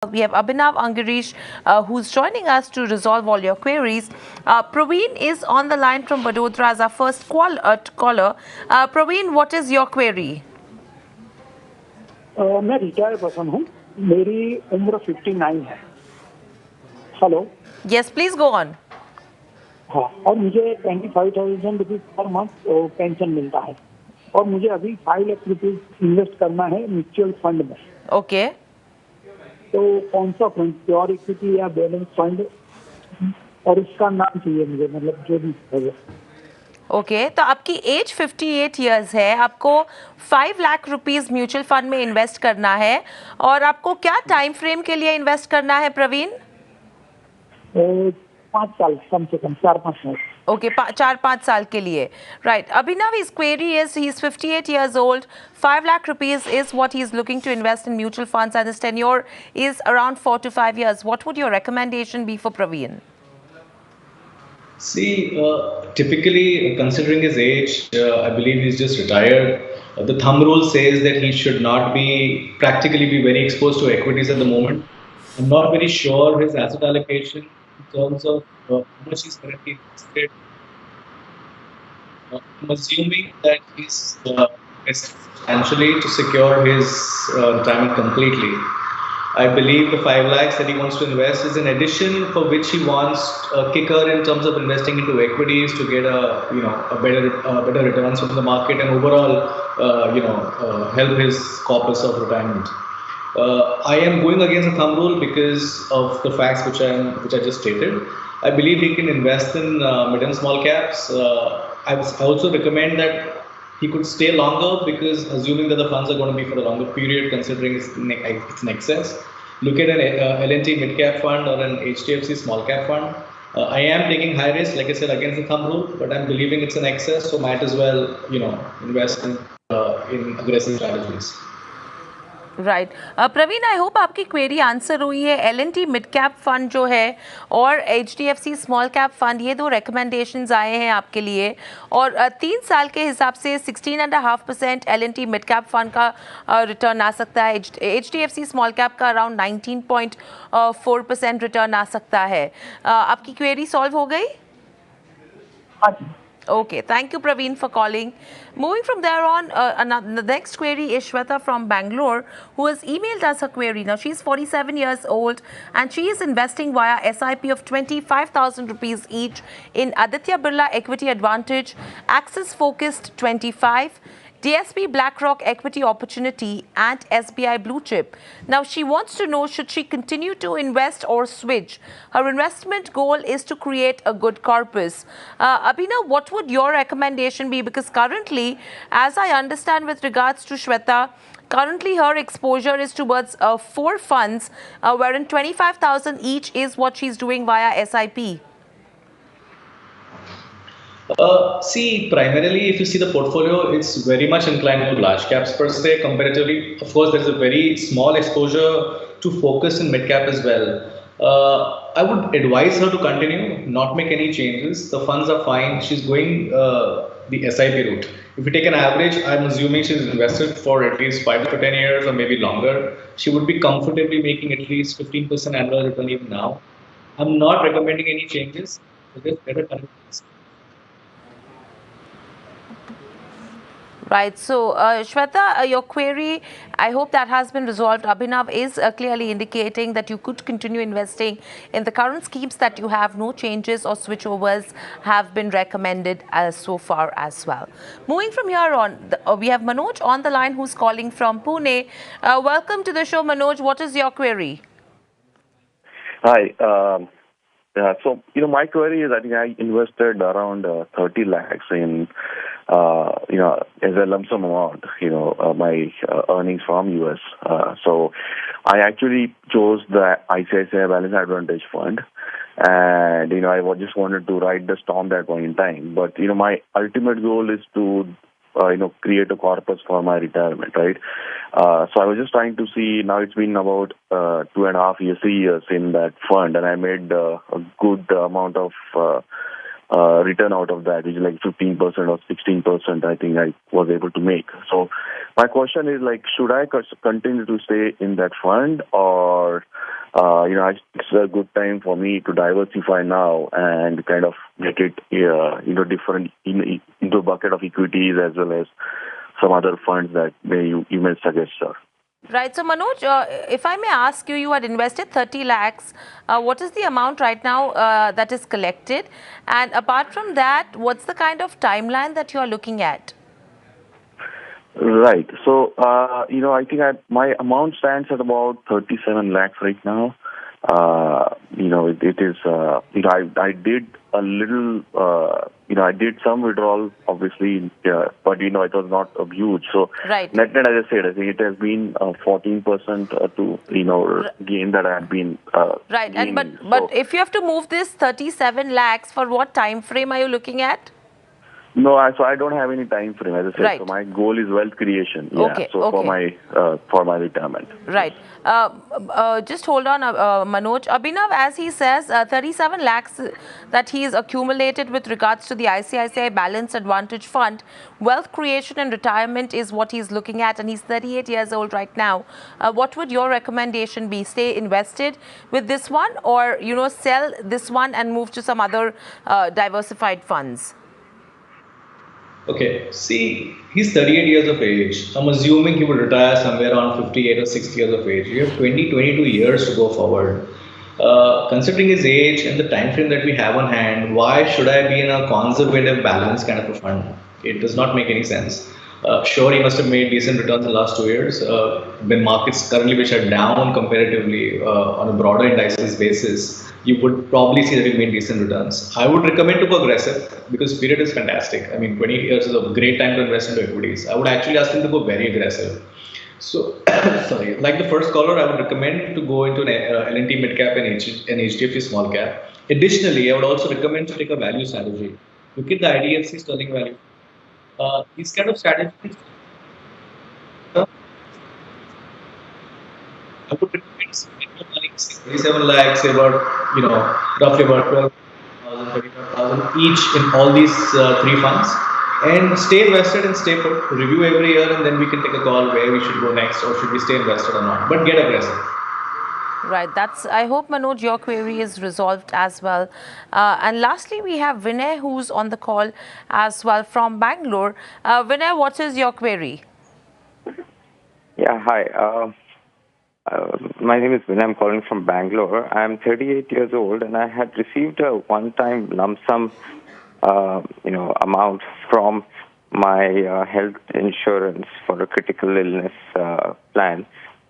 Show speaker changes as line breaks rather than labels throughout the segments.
We have Abhinav Angirish who's joining us to resolve all your queries. Praveen is on the line from Vadodara as our first caller. Praveen, what is your query?
मैं retired person हूँ. मेरी उम्र 59 है. Hello.
Yes, please go on.
हाँ, और मुझे 25,000 rupees per month pension मिलता है और मुझे अभी 5 लाख रुपीज इन्वेस्ट करना है म्यूचुअल फंड में.
Okay.
तो कौन सा फंड, प्योर इक्विटी या बैलेंस फंड, और इसका नाम चाहिए मुझे, मतलब जो भी है.
ओके तो आपकी एज 58 ईयर्स है, आपको 5 लाख रुपीस म्यूचुअल फंड में इन्वेस्ट करना है और आपको क्या टाइम फ्रेम के लिए इन्वेस्ट करना है प्रवीण?
5 साल, कम से कम 4-5 साल.
ओके 4-5 साल के लिए. Right. Abhinav, his query is he's 58 years old. 5 lakh rupees is what he's looking to invest in mutual funds and his tenure is around 4 to 5 years. What would your recommendation be for Praveen?
See, typically, considering his age, I believe he's just retired. The thumb rule says that he should not practically be very exposed to equities at the moment. I'm not very sure his asset allocation in terms of how much he's currently invested. I'm assuming that he's invested substantially to secure his retirement completely. I believe the 5 lakhs that he wants to invest is an addition for which he wants a kicker in terms of investing into equities to get a better returns from the market and overall help his corpus of retirement. I am going against the thumb rule because of the facts which I just stated. I believe he can invest in mid and small caps. I also recommend that he could stay longer because assuming that the funds are going to be for a longer period, considering it's in excess, look at an L&T mid cap fund or an HDFC small cap fund. I am taking high risk, like I said, against the thumb rule, but I'm believing it's an excess, so might as well, invest in aggressive strategies.
Right. Praveen, I hope आपकी query answer हुई है. L&T mid cap fund जो है और HDFC small cap fund, ये दो recommendations आए हैं आपके लिए और 3 साल के हिसाब से 16.5% L&T मिड कैप फंड का रिटर्न आ सकता है. HDFC स्मॉल कैप का अराउंड 19.4% रिटर्न आ सकता है. आपकी क्वेरी सॉल्व हो गई? Okay, thank you Praveen for calling. Moving from there on, the next query is Shweta from Bangalore who has emailed us her query. Now she's 47 years old and she is investing via SIP of 25,000 rupees each in Aditya Birla Equity Advantage, Axis Focused 25, DSP BlackRock Equity Opportunity and SBI Blue Chip. Now she wants to know, should she continue to invest or switch? Her investment goal is to create a good corpus. Abhinav, what would your recommendation be? Because currently, as I understand with regards to Shweta, currently her exposure is towards 4 funds, wherein 25,000 each is what she's doing via SIP.
See, primarily, if you see the portfolio, it's very much inclined to large caps per se. Comparatively, of course, there's a very small exposure to focus in mid cap as well. I would advise her to continue, not make any changes. The funds are fine. She's going the SIP route. If you take an average, I'm assuming she's invested for at least 5 to 10 years or maybe longer. She would be comfortably making at least 15% annual return even now. I'm not recommending any changes. So just better continue.
Right. So, Shweta, your query, I hope that has been resolved. Abhinav is clearly indicating that you could continue investing in the current schemes that you have. No changes or switchovers have been recommended so far as well. Moving from here on, we have Manoj on the line who's calling from Pune. Welcome to the show, Manoj. What is your query?
Hi. So, my query is, I think I invested around 30 lakhs in, as a lump sum amount, my earnings from US. So I actually chose the ICICI Balance Advantage Fund. And, I just wanted to ride the storm at that point in time. But, my ultimate goal is to create a corpus for my retirement, right? So I was just trying to see, now it's been about 2.5 years, 3 years in that fund, and I made a good amount of return out of that, which is like 15% or 16%, I think I was able to make. So my question is like, should I continue to stay in that fund, or it's a good time for me to diversify now and kind of get it, different into a bucket of equities as well as some other funds that you may suggest, sir.
Right. So, Manoj, if I may ask you, you had invested 30 lakhs. What is the amount right now that is collected? And apart from that, what's the kind of timeline that you are looking at?
Right. So, I think my amount stands at about 37 lakhs right now. It is, I did a little, I did some withdrawal, obviously, but, it was not huge. So,
right.
Net, as I said, I think it has been 14% gain that I have been
right.
Gaining.
But if you have to move this 37 lakhs, for what time frame are you looking at?
No, so I don't have any time frame, as I said.
Right.
So my goal is wealth creation. Yeah.
Okay.
So
okay.
for my retirement.
Right. Just hold on, Manoj. Abhinav, as he says, 37 lakhs that he's accumulated with regards to the ICICI Balanced Advantage Fund. Wealth creation and retirement is what he's looking at, and he's 38 years old right now. What would your recommendation be? Stay invested with this one, or sell this one and move to some other diversified funds?
Okay, see, he's 38 years of age. I'm assuming he would retire somewhere around 58 or 60 years of age. You have 22 years to go forward. Considering his age and the time frame that we have on hand, why should I be in a conservative balance kind of a fund? It does not make any sense. Sure, he must have made decent returns in the last 2 years. When markets currently which are down comparatively on a broader indices basis, you would probably see that he made decent returns. I would recommend to go aggressive because period is fantastic. I mean, 20 years is a great time to invest into equities. I would actually ask him to go very aggressive. So, sorry, like the first caller, I would recommend to go into an L&T mid cap and HDFC small cap. Additionally, I would also recommend to take a value strategy. Look at the IDFC sterling value. These kind of strategies, I would recommend 37 lakhs, roughly about 12,000, 35,000 each in all these three funds, and stay invested and stay put. Review every year, and then we can take a call where we should go next, or should we stay invested or not. But get aggressive.
Right. I hope, Manoj, your query is resolved as well. And lastly, we have Vinay, who's on the call as well from Bangalore. Vinay, what is your query?
Yeah, hi. My name is Vinay. I'm calling from Bangalore. I'm 38 years old, and I had received a one-time lump sum, amount from my health insurance for a critical illness plan.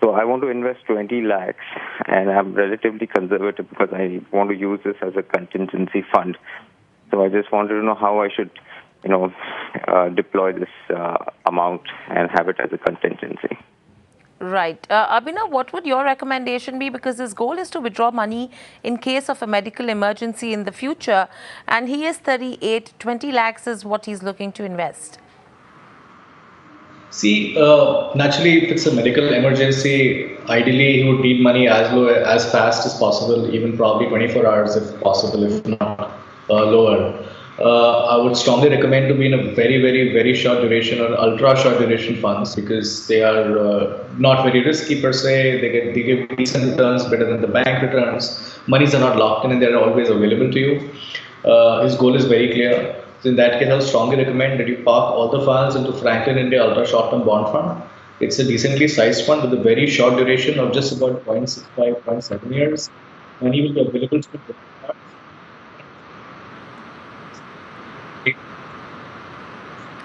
So I want to invest 20 lakhs, and I'm relatively conservative because I want to use this as a contingency fund. So I just wanted to know how I should, deploy this amount and have it as a contingency.
Right. Abhinav, what would your recommendation be? Because his goal is to withdraw money in case of a medical emergency in the future. And he is 38, 20 lakhs is what he's looking to invest.
See, naturally, if it's a medical emergency, ideally he would need money as fast as possible, even probably 24 hours if possible, if not lower. I would strongly recommend to be in a very, very, very short duration or ultra short duration funds because they are not very risky per se. They give decent returns, better than the bank returns. Monies are not locked in and they're always available to you. His goal is very clear. So in that case, I would strongly recommend that you park all the funds into Franklin India Ultra Short Term Bond Fund. It's a decently sized fund with a very short duration of just about 0.65, 0.7 years. Money will be available to you.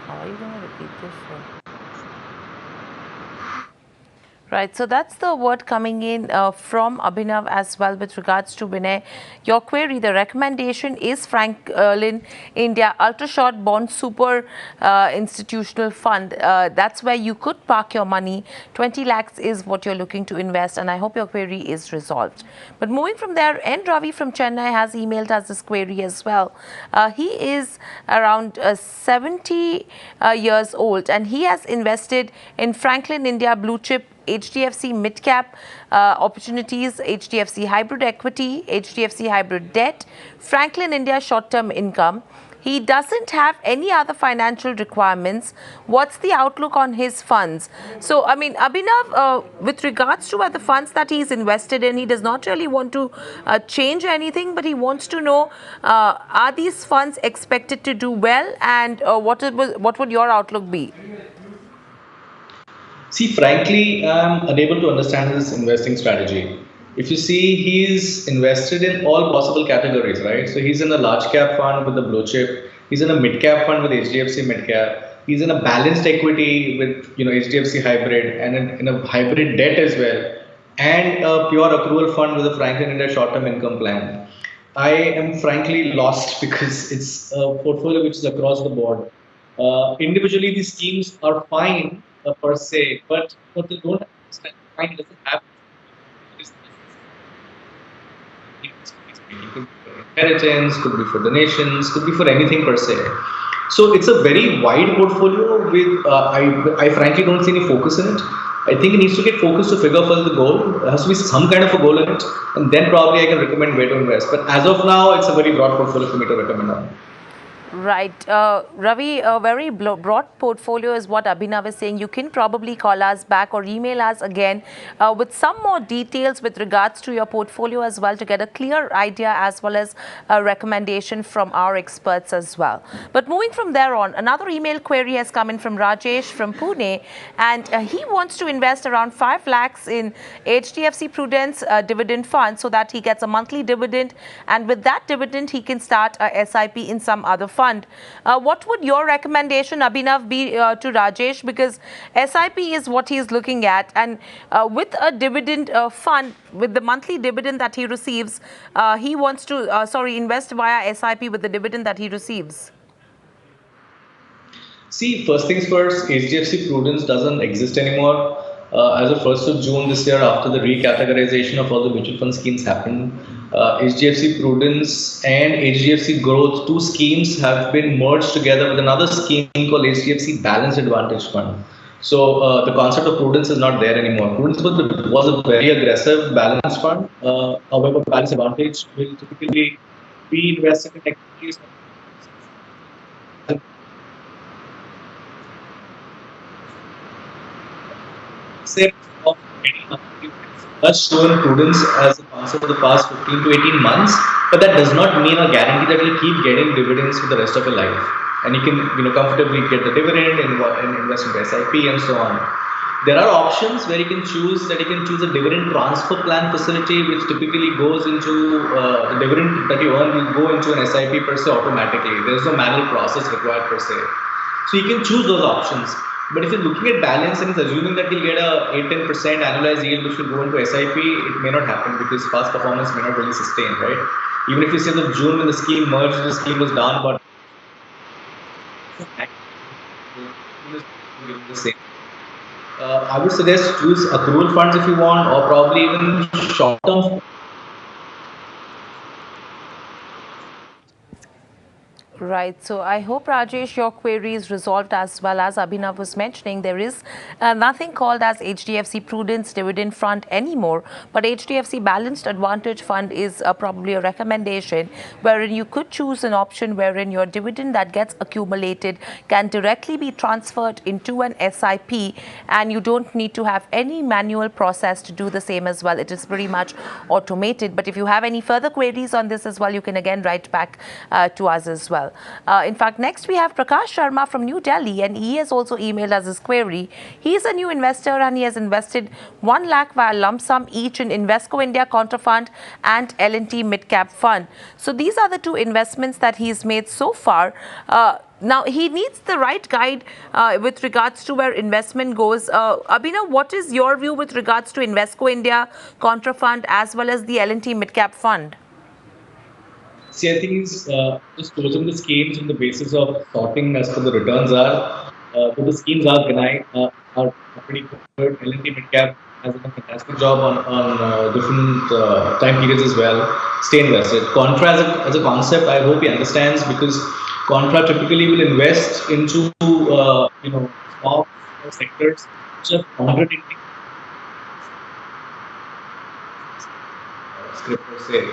How are you going to repeat this one? Right, so that's the word coming in from Abhinav as well with regards to Vinay. Your query, the recommendation is Franklin India Ultra Short Bond Super Institutional Fund. That's where you could park your money. 20 lakhs is what you're looking to invest, and I hope your query is resolved. But moving from there, N. Ravi from Chennai has emailed us this query as well. He is around 70 years old, and he has invested in Franklin India Blue Chip HDFC mid-cap opportunities, HDFC hybrid equity, HDFC hybrid debt, Franklin India short-term income. He doesn't have any other financial requirements. What's the outlook on his funds? So, I mean, Abhinav, with regards to the funds that he's invested in, he does not really want to change anything, but he wants to know, are these funds expected to do well, and what would your outlook be?
See, frankly, I'm unable to understand his investing strategy. If you see, he's invested in all possible categories, right? So he's in a large cap fund with the blue chip. He's in a mid cap fund with HDFC mid cap. He's in a balanced equity with HDFC hybrid, and in a hybrid debt as well, and a pure accrual fund with a Franklin India short term income plan. I am frankly lost because it's a portfolio which is across the board. Individually, these schemes are fine per se, but what they don't understand, fine doesn't have could be for inheritance, could be for donations, could be for anything per se. So it's a very wide portfolio with, I frankly don't see any focus in it. I think it needs to get focused to figure out the goal. There has to be some kind of a goal in it, and then probably I can recommend where to invest. But as of now, it's a very broad portfolio for me to recommend on.
Right. Ravi, a very broad portfolio is what Abhinav is saying. You can probably call us back or email us again with some more details with regards to your portfolio as well, to get a clear idea as well as a recommendation from our experts as well. But moving from there on, another email query has come in from Rajesh from Pune, and he wants to invest around 5 lakhs in HDFC Prudence dividend fund so that he gets a monthly dividend, and with that dividend he can start a SIP in some other fund. What would your recommendation, Abhinav, be to Rajesh? Because SIP is what he is looking at, and with a dividend fund, with the monthly dividend that he receives, he wants to invest via SIP with the dividend that he receives.
See, first things first, HDFC Prudence doesn't exist anymore. As of 1st of June this year, after the recategorization of all the mutual fund schemes happened, HDFC Prudence and HDFC Growth, two schemes have been merged together with another scheme called HDFC Balanced Advantage Fund. So the concept of Prudence is not there anymore. Prudence was a very aggressive balanced fund. However, Balanced Advantage will typically be invested in equities. Of has shown Prudence as a concept for the past 15 to 18 months, but that does not mean a guarantee that you'll keep getting dividends for the rest of your life. And you can comfortably get the dividend and invest in SIP and so on. There are options where you can choose a dividend transfer plan facility, which typically goes into the dividend that you earn will go into an SIP per se automatically. There is no manual process required per se. So you can choose those options. But if you're looking at balance and it's assuming that you'll get a 8-10% annualized yield which will go into SIP, it may not happen because past performance may not really sustain, right? Even if you say that June when the scheme merged, the scheme was down, but the same. I would suggest choose accrual funds if you want, or probably even short-term.
Right. So I hope, Rajesh, your query is resolved. As well as Abhinav was mentioning, there is nothing called as HDFC Prudence Dividend Fund anymore, but HDFC Balanced Advantage Fund is probably a recommendation wherein you could choose an option wherein your dividend that gets accumulated can directly be transferred into an SIP, and you don't need to have any manual process to do the same as well. It is pretty much automated. But if you have any further queries on this as well, you can again write back to us as well. In fact, next we have Prakash Sharma from New Delhi, and he has also emailed us his query. He is a new investor and he has invested 1 lakh via lump sum each in Invesco India Contra Fund and L&T Mid Cap Fund. So these are the two investments that he's made so far. Now, he needs the right guide with regards to where investment goes. Abhinav, what is your view with regards to Invesco India Contra Fund as well as the L&T Mid Cap Fund?
See, I think he's just chosen the schemes on the basis of sorting as per the returns are. But the schemes are benign, are pretty good. L&T Midcap has done a fantastic job on different time periods as well. Stay invested. Contra as a concept, I hope he understands, because Contra typically will invest into small sectors which are contradicting script per se.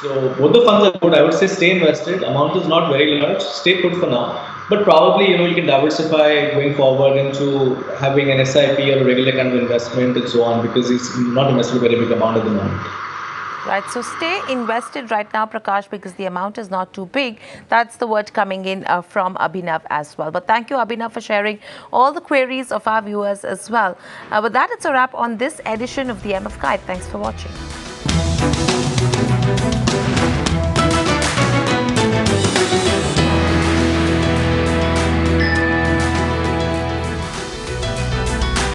So both the funds are good. I would say stay invested. Amount is not very large. Stay put for now. But probably, you can diversify going forward into having an SIP or a regular kind of investment and so on, because it's not invested a very big amount at the moment.
Right, so stay invested right now, Prakash, because the amount is not too big. That's the word coming in from Abhinav as well. But thank you, Abhinav, for sharing all the queries of our viewers as well. With that, it's a wrap on this edition of the MF Guide. Thanks for watching.